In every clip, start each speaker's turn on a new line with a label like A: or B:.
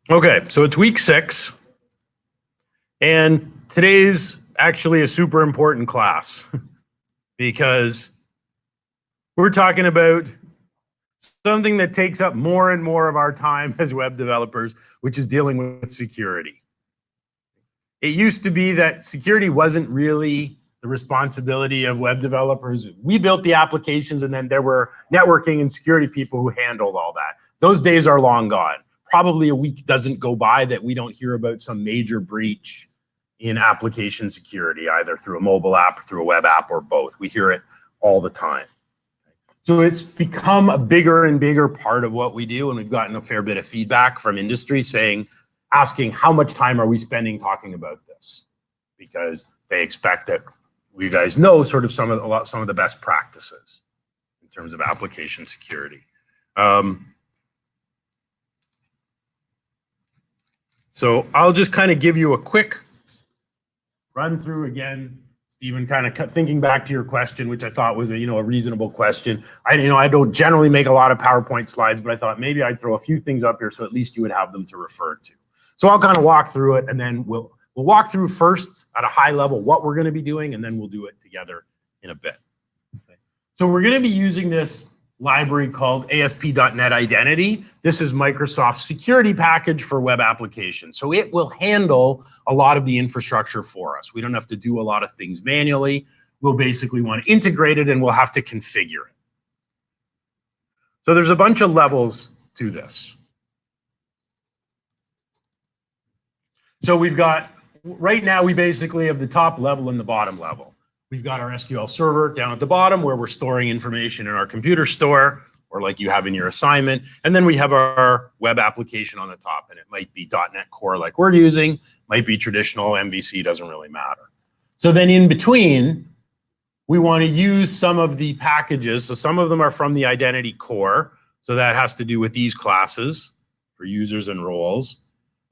A: Okay, so it's week 6, and today's actually a super important class because we're talking about something that takes up more and more of our time as web developers, which is dealing with security. It used to be that security wasn't really the responsibility of web developers. We built the applications, and then there were networking and security people who handled all that. Those days are long gone. Probably a week doesn't go by that we don't hear about some major breach in application security, either through a mobile app, or through a web app, or both. We hear it all the time. So it's become a bigger and bigger part of what we do, and we've gotten a fair bit of feedback from industry asking how much time are we spending talking about this, because they expect that you guys know sort of some of the best practices in terms of application security. So I'll just kind of give you a quick run through again, Stephen, kind of thinking back to your question, which I thought was a reasonable question. I don't generally make a lot of PowerPoint slides, but I thought maybe I'd throw a few things up here so at least you would have them to refer to. So I'll kind of walk through it, and then we'll walk through first at a high level what we're going to be doing, and then we'll do it together in a bit. Okay. So we're going to be using this library called ASP.NET Identity. This is Microsoft's security package for web applications. So it will handle a lot of the infrastructure for us. We don't have to do a lot of things manually. We'll basically want to integrate it, and we'll have to configure it. So there's a bunch of levels to this. So we've got, right now we basically have the top level and the bottom level. We've got our SQL server down at the bottom where we're storing information in our computer store, or like you have in your assignment. And then we have our web application on the top, and it might be .NET Core like we're using, might be traditional MVC, doesn't really matter. So then in between, we want to use some of the packages. So some of them are from the identity core. So that has to do with these classes for users and roles.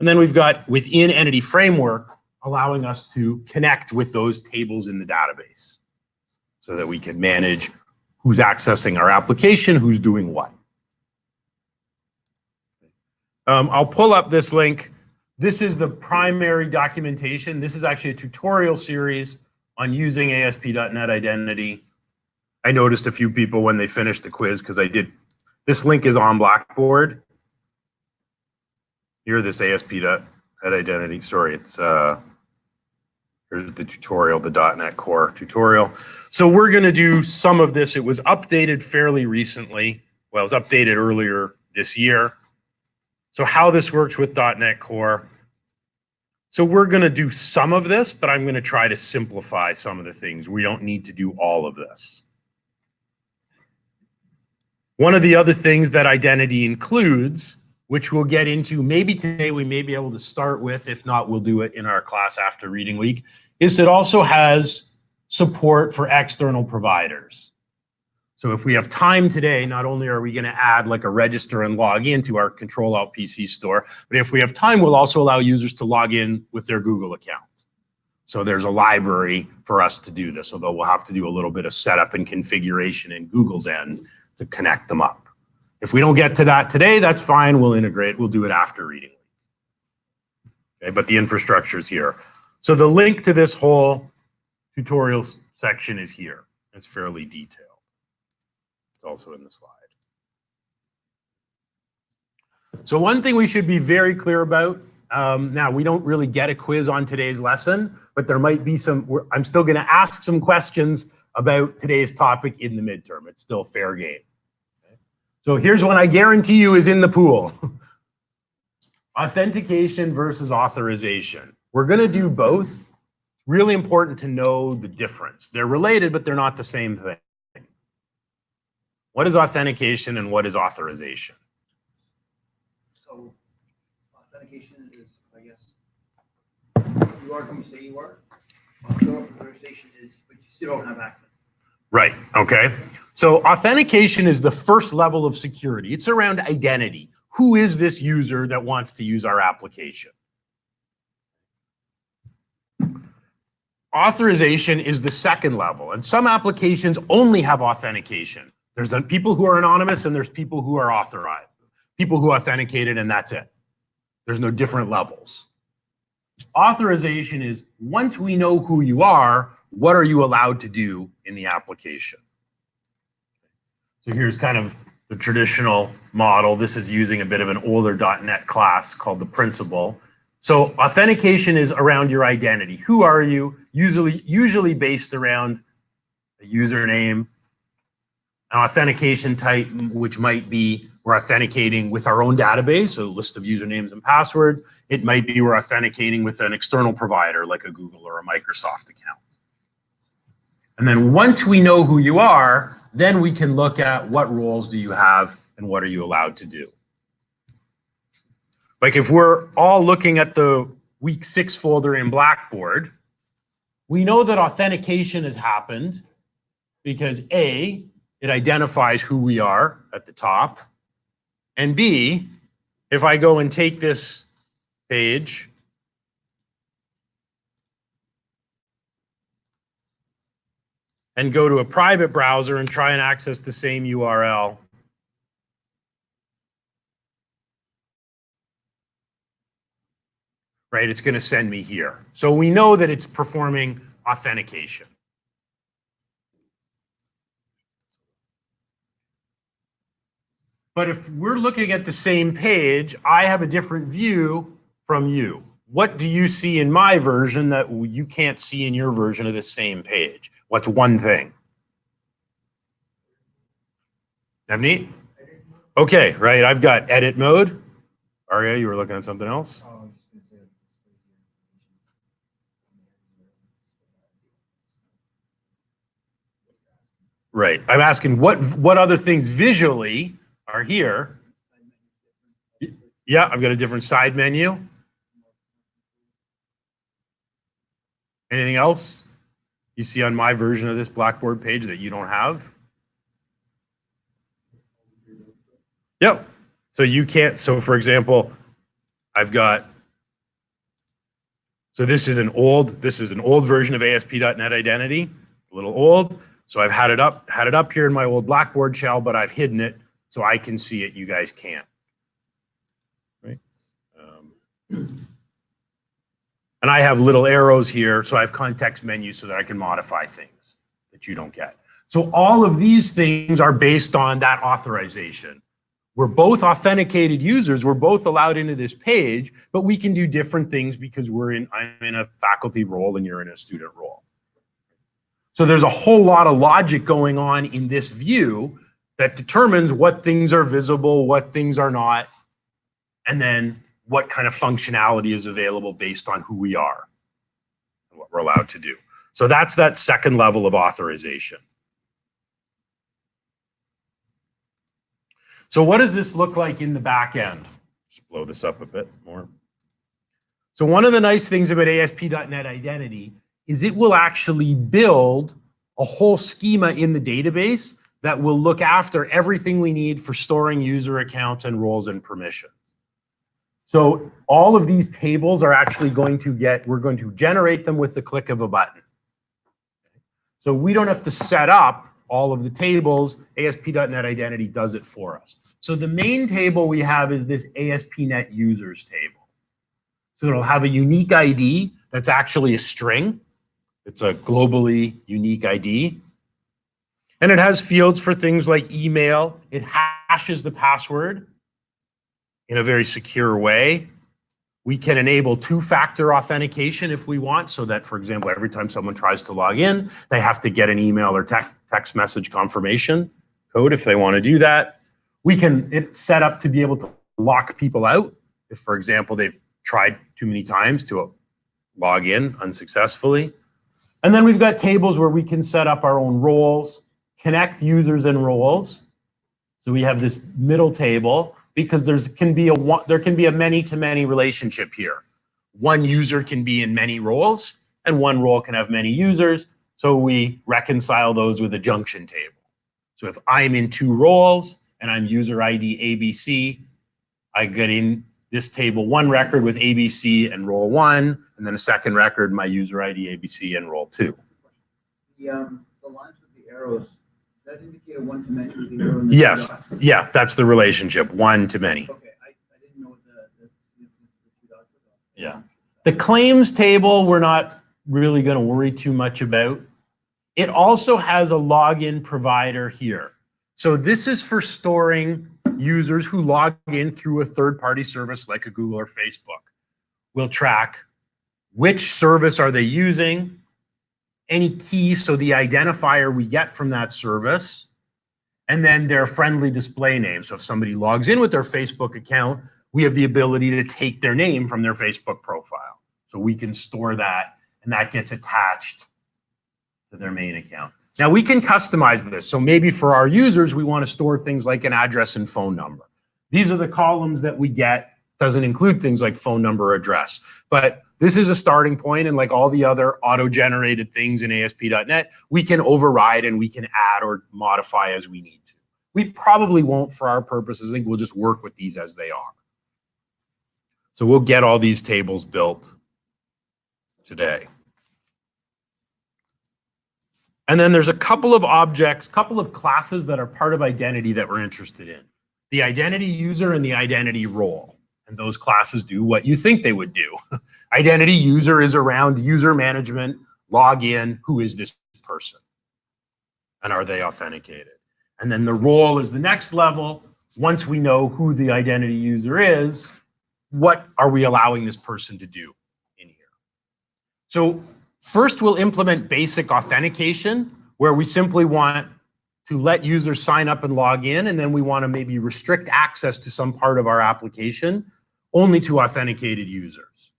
A: And then we've got within Entity Framework, allowing us to connect with those tables in the database so that we can manage who's accessing our application, who's doing what. I'll pull up this link. This is the primary documentation. This is actually a tutorial series on using ASP.NET Identity. I noticed a few people when they finished the quiz, because this link is on Blackboard. Here, this ASP.NET Identity, sorry, it's here's the tutorial, the .NET Core tutorial. So we're going to do some of this. It was updated fairly recently. Well, it was updated earlier this year. So how this works with .NET Core. So we're going to do some of this, but I'm going to try to simplify some of the things. We don't need to do all of this. One of the other things that identity includes, which we'll get into maybe today, we may be able to start with, if not, we'll do it in our class after reading week, is it also has support for external providers. So if we have time today, not only are we going to add like a register and log into our Control-Alt PC store, but if we have time, we'll also allow users to log in with their Google account. So there's a library for us to do this, although we'll have to do a little bit of setup and configuration in Google's end to connect them up. If we don't get to that today, that's fine. We'll integrate. We'll do it after reading. Okay, but the infrastructure is here. So the link to this whole tutorial section is here. It's fairly detailed. It's also in the slide. So one thing we should be very clear about, now we don't really get a quiz on today's lesson, but there might be some, I'm still going to ask some questions about today's topic in the midterm. It's still fair game. Okay? So here's one I guarantee you is in the pool. Authentication versus authorization. We're going to do both. Really important to know the difference. They're related, but they're not the same thing. What is authentication and what is authorization?
B: So authentication is, I guess, you are who you say you are. Authorization is, but you still don't have access.
A: Right, okay. So authentication is the first level of security. It's around identity. Who is this user that wants to use our application? Authorization is the second level, and some applications only have authentication. There's people who are anonymous and there's people who are authorized, people who authenticated, and that's it. There's no different levels. Authorization is once we know who you are, what are you allowed to do in the application? So here's kind of the traditional model. This is using a bit of an older .NET class called the principal. So authentication is around your identity. Who are you? Usually based around a username, an authentication type, which might be we're authenticating with our own database, so a list of usernames and passwords. It might be we're authenticating with an external provider like a Google or a Microsoft account. And then once we know who you are, then we can look at what roles do you have and what are you allowed to do. Like if we're all looking at the week 6 folder in Blackboard, we know that authentication has happened because A, it identifies who we are at the top, and B, if I go and take this page and go to a private browser and try and access the same URL, right, it's going to send me here. So we know that it's performing authentication. But if we're looking at the same page, I have a different view from you. What do you see in my version that you can't see in your version of the same page? What's one thing? Navneet? Okay, right, I've got edit mode. Arya, you were looking at something else? Right, I'm asking what other things visually are here. Yeah, I've got a different side menu. Anything else you see on my version of this Blackboard page that you don't have? Yep. So you can't, so for example, I've got, so this is an old version of ASP.NET Identity. It's a little old. So I've had it up here in my old Blackboard shell, but I've hidden it so I can see it. You guys can't. Right? And I have little arrows here, so I have context menus so that I can modify things that you don't get. So all of these things are based on that authorization. We're both authenticated users. We're both allowed into this page, but we can do different things because I'm in a faculty role and you're in a student role. So there's a whole lot of logic going on in this view that determines what things are visible, what things are not, and then what kind of functionality is available based on who we are and what we're allowed to do. So that's that second level of authorization. So what does this look like in the back end? Just blow this up a bit more. So one of the nice things about ASP.NET Identity is it will actually build a whole schema in the database that will look after everything we need for storing user accounts and roles and permissions. So all of these tables are actually going to we're going to generate them with the click of a button. So we don't have to set up all of the tables. ASP.NET Identity does it for us. So the main table we have is this ASP.NET Users table. So it'll have a unique ID that's actually a string. It's a globally unique ID. And it has fields for things like email. It hashes the password in a very secure way. We can enable two-factor authentication if we want, so that, for example, every time someone tries to log in, they have to get an email or text message confirmation code if they want to do that. It's set up to be able to lock people out if, for example, they've tried too many times to log in unsuccessfully. And then we've got tables where we can set up our own roles, connect users and roles. So we have this middle table because there can be a many-to-many relationship here. One user can be in many roles, and one role can have many users. So we reconcile those with a junction table. So if I'm in two roles and I'm user ID ABC, I get in this table one record with ABC and role 1, and then a second record, my user ID ABC and role 2.
B: The lines with the arrows, does that indicate a one-to-many with the arrow in the
A: Yes,
B: dots?
A: yeah, that's the relationship, one to many.
B: Okay, I didn't know what the
A: Yeah. The claims table, we're not really going to worry too much about. It also has a login provider here. So this is for storing users who log in through a third-party service like a Google or Facebook. We'll track which service are they using, any keys, so the identifier we get from that service, and then their friendly display name. So if somebody logs in with their Facebook account, we have the ability to take their name from their Facebook profile. So we can store that, and that gets attached to their main account. Now we can customize this. So maybe for our users, we want to store things like an address and phone number. These are the columns that we get. Doesn't include things like phone number or address. But this is a starting point, and like all the other auto-generated things in ASP.NET, we can override and we can add or modify as we need to. We probably won't for our purposes. I think we'll just work with these as they are. So we'll get all these tables built today. And then there's a couple of objects, couple of classes that are part of identity that we're interested in. The identity user and the identity role. And those classes do what you think they would do. Identity user is around user management, login, who is this person? And are they authenticated? And then the role is the next level. Once we know who the identity user is, what are we allowing this person to do in here? So first we'll implement basic authentication, where we simply want to let users sign up and log in, and then we want to maybe restrict access to some part of our application only to authenticated users.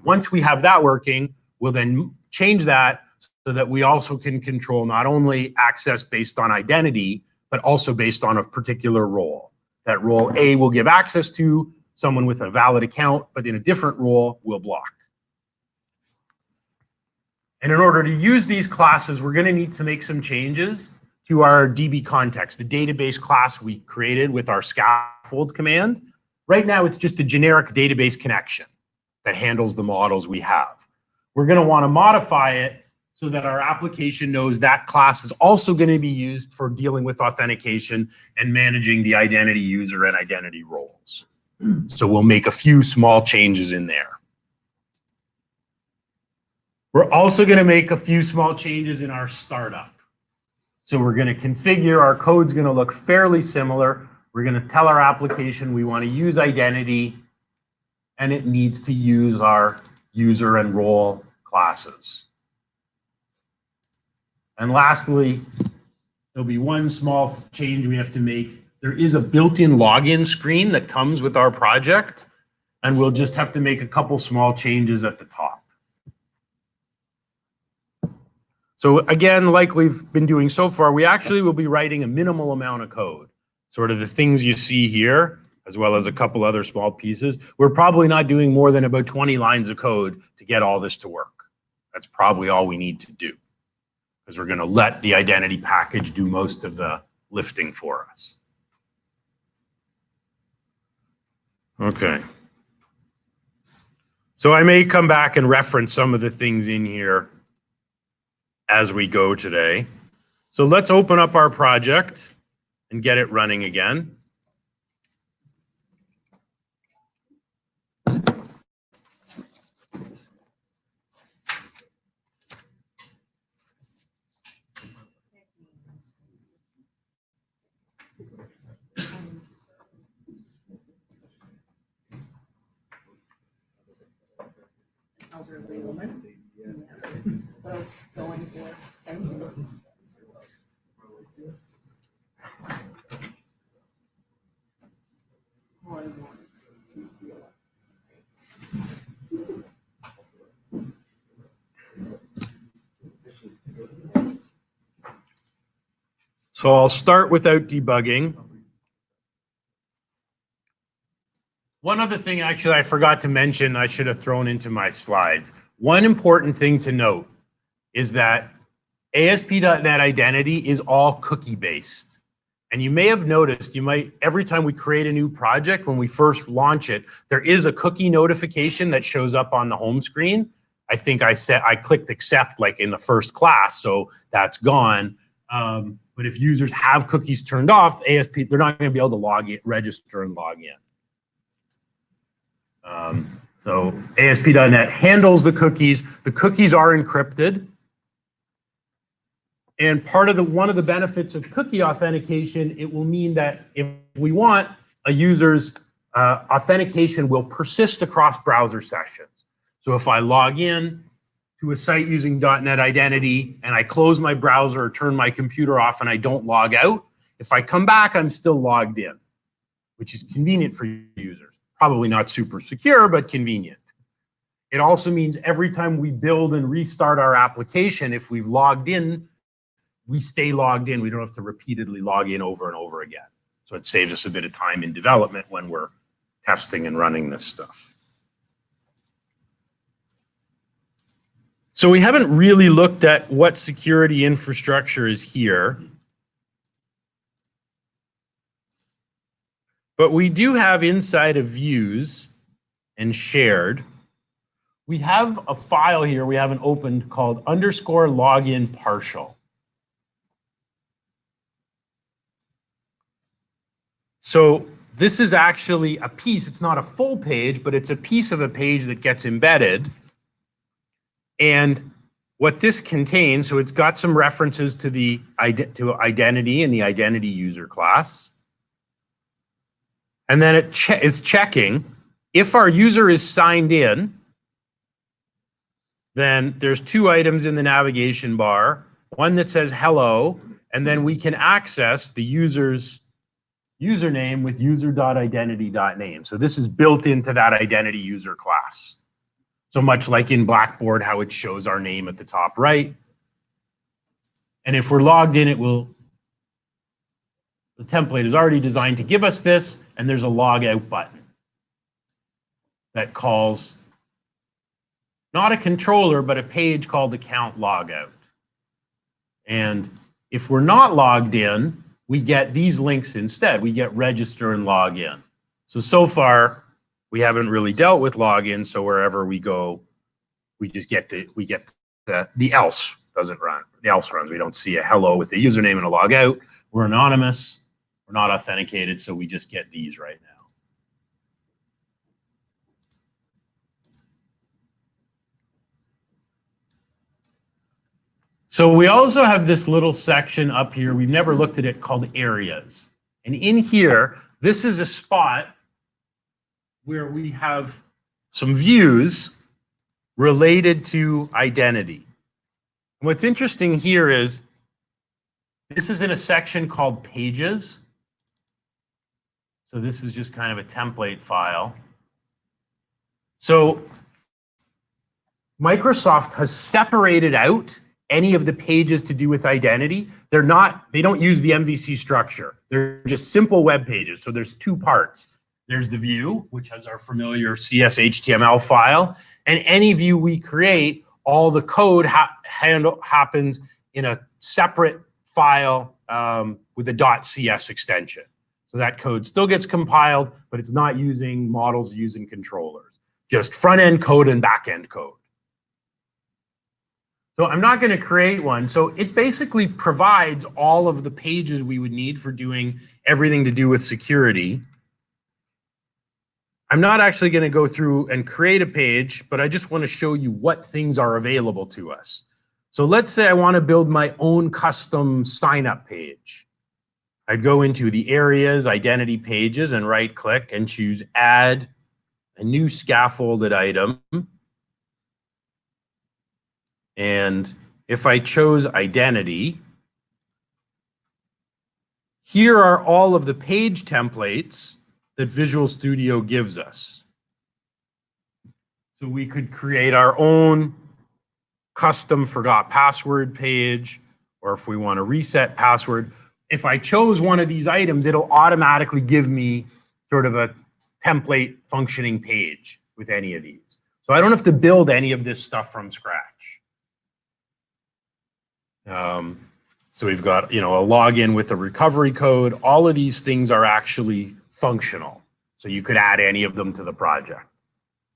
A: Once we have that working, we'll then change that so that we also can control not only access based on identity, but also based on a particular role. That role A will give access to someone with a valid account, but in a different role, we'll block. And in order to use these classes, we're going to need to make some changes to our DB context, the database class we created with our scaffold command. Right now, it's just a generic database connection that handles the models we have. We're going to want to modify it so that our application knows that class is also going to be used for dealing with authentication and managing the identity user and identity roles. So we'll make a few small changes in there. We're also going to make a few small changes in our startup. So we're going to configure, our code's going to look fairly similar. We're going to tell our application we want to use identity, and it needs to use our user and role classes. And lastly, there'll be one small change we have to make. There is a built-in login screen that comes with our project, and we'll just have to make a couple small changes at the top. So again, like we've been doing so far, we actually will be writing a minimal amount of code. Sort of the things you see here, as well as a couple other small pieces. We're probably not doing more than about 20 lines of code to get all this to work. That's probably all we need to do, because we're going to let the identity package do most of the lifting for us. Okay. So I may come back and reference some of the things in here as we go today. So let's open up our project and get it running again.
C: Elderly woman. What I was going for. Thank you.
A: So I'll start without debugging. One other thing actually I forgot to mention, I should have thrown into my slides. One important thing to note is that ASP.NET Identity is all cookie based. And you may have noticed, every time we create a new project, when we first launch it, there is a cookie notification that shows up on the home screen. I think I clicked accept like in the first class, so that's gone. But if users have cookies turned off, ASP, they're not going to be able to register and log in. So ASP.NET handles the cookies. The cookies are encrypted. And one of the benefits of cookie authentication, it will mean that if we want, a user's authentication will persist across browser sessions. So if I log in to a site using .NET Identity and I close my browser or turn my computer off and I don't log out, if I come back, I'm still logged in, which is convenient for users. Probably not super secure, but convenient. It also means every time we build and restart our application, if we've logged in, we stay logged in. We don't have to repeatedly log in over and over again. So it saves us a bit of time in development when we're testing and running this stuff. So we haven't really looked at what security infrastructure is here. But we do have inside of views and shared, we have a file here we haven't opened called _login partial. So this is actually a piece, it's not a full page, but it's a piece of a page that gets embedded. And what this contains, so it's got some references to the identity and the identity user class. And then it is checking if our user is signed in, then there's two items in the navigation bar, one that says hello, and then we can access the user's username with user.identity.name. So this is built into that identity user class. So much like in Blackboard, how it shows our name at the top right. And if we're logged in, the template is already designed to give us this, and there's a log out button that calls not a controller, but a page called account logout. And if we're not logged in, we get these links instead. We get register and log in. So far, we haven't really dealt with login. So wherever we go, we just get the else doesn't run. The else runs. We don't see a hello with a username and a logout. We're anonymous. We're not authenticated. So we just get these right now. So we also have this little section up here, we've never looked at it, called areas. And in here, this is a spot where we have some views related to identity. And what's interesting here is this is in a section called pages. So this is just kind of a template file. So Microsoft has separated out any of the pages to do with identity. They don't use the MVC structure. They're just simple web pages. So there's two parts. There's the view, which has our familiar CS/HTML file. And any view we create, all the code happens in a separate file with a .cs extension. So that code still gets compiled, but it's not using models using controllers. Just front-end code and back-end code. So I'm not going to create one. So it basically provides all of the pages we would need for doing everything to do with security. I'm not actually going to go through and create a page, but I just want to show you what things are available to us. So let's say I want to build my own custom sign-up page. I'd go into the areas, identity pages, and right-click and choose Add a new scaffolded item. And if I chose identity, here are all of the page templates that Visual Studio gives us. So we could create our own custom forgot password page, or if we want to reset password. If I chose one of these items, it'll automatically give me sort of a template functioning page with any of these. So I don't have to build any of this stuff from scratch. So we've got, a login with a recovery code. All of these things are actually functional. So you could add any of them to the project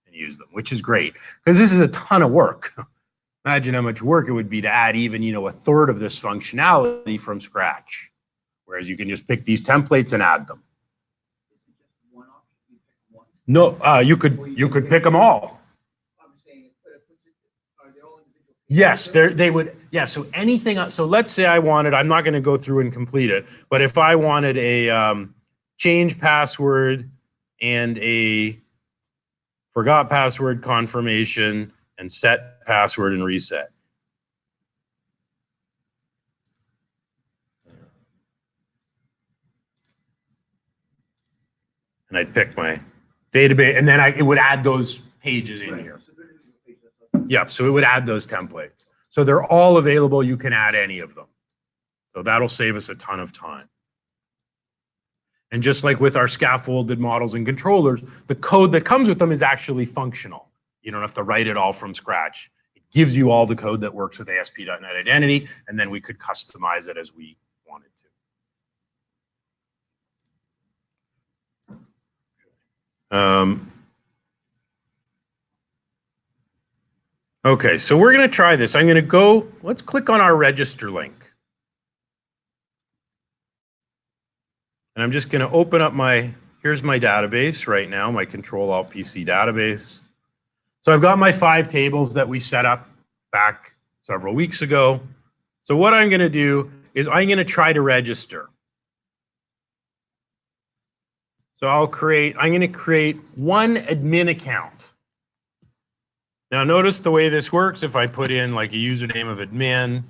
A: and use them, which is great because this is a ton of work. Imagine how much work it would be to add even, a third of this functionality from scratch. Whereas you can just pick these templates and add them.
B: Is it just one option? You pick one?
A: No, you could pick them all.
B: I'm saying, are they all individual?
A: Yes, they would. Yeah. So anything. So let's say I wanted. I'm not going to go through and complete it, but if I wanted a change password and a forgot password confirmation and set password and reset. And I'd pick my database, and then it would add those pages in here. Yep, so it would add those templates. So they're all available. You can add any of them. So that'll save us a ton of time. And just like with our scaffolded models and controllers, the code that comes with them is actually functional. You don't have to write it all from scratch. It gives you all the code that works with ASP.NET Identity, and then we could customize it as we wanted to. Okay, so we're going to try this. I'm going to go, let's click on our register link. And I'm just going to open up here's my database right now, my Control-Alt-PC database. So I've got my 5 tables that we set up back several weeks ago. So what I'm going to do is I'm going to try to register. So I'm going to create one admin account. Now notice the way this works. If I put in like a username of admin,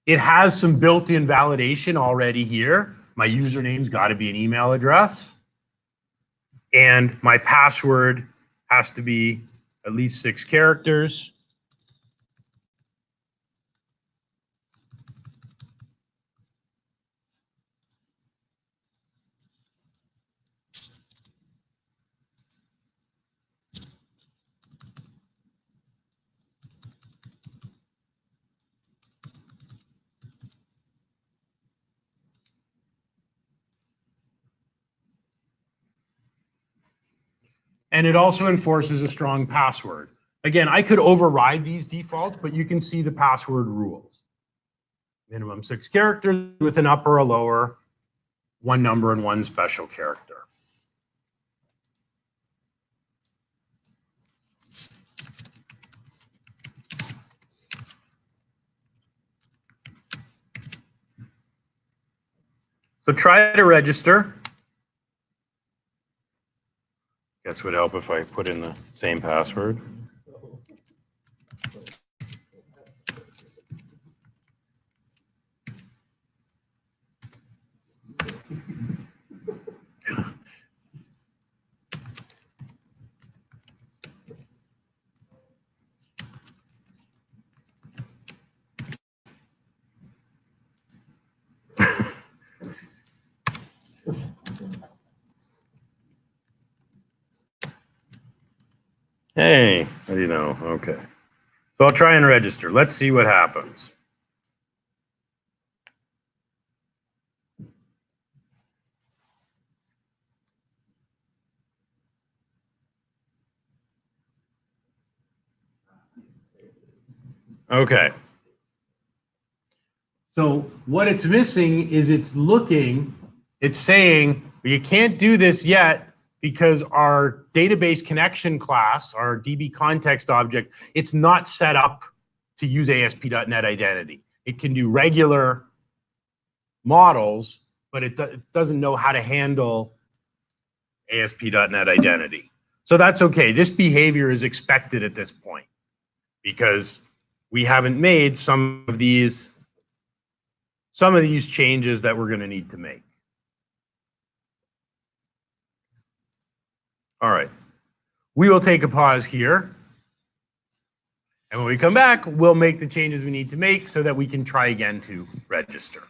A: it has some built-in validation already here. My username's got to be an email address. And my password has to be at least 6 characters. And it also enforces a strong password. Again, I could override these defaults, but you can see the password rules. Minimum 6 characters with an upper or lower, 1 number and 1 special character. So try to register. Guess would help if I put in the same password. Hey, how do you know? Okay. So I'll try and register. Let's see what happens. Okay. So what it's missing is it's saying, well, you can't do this yet because our database connection class, our DB context object, it's not set up to use ASP.NET Identity. It can do regular models, but it doesn't know how to handle ASP.NET Identity. So that's okay. This behavior is expected at this point because we haven't made some of these changes that we're going to need to make. All right. We will take a pause here. And when we come back, we'll make the changes we need to make so that we can try again to register.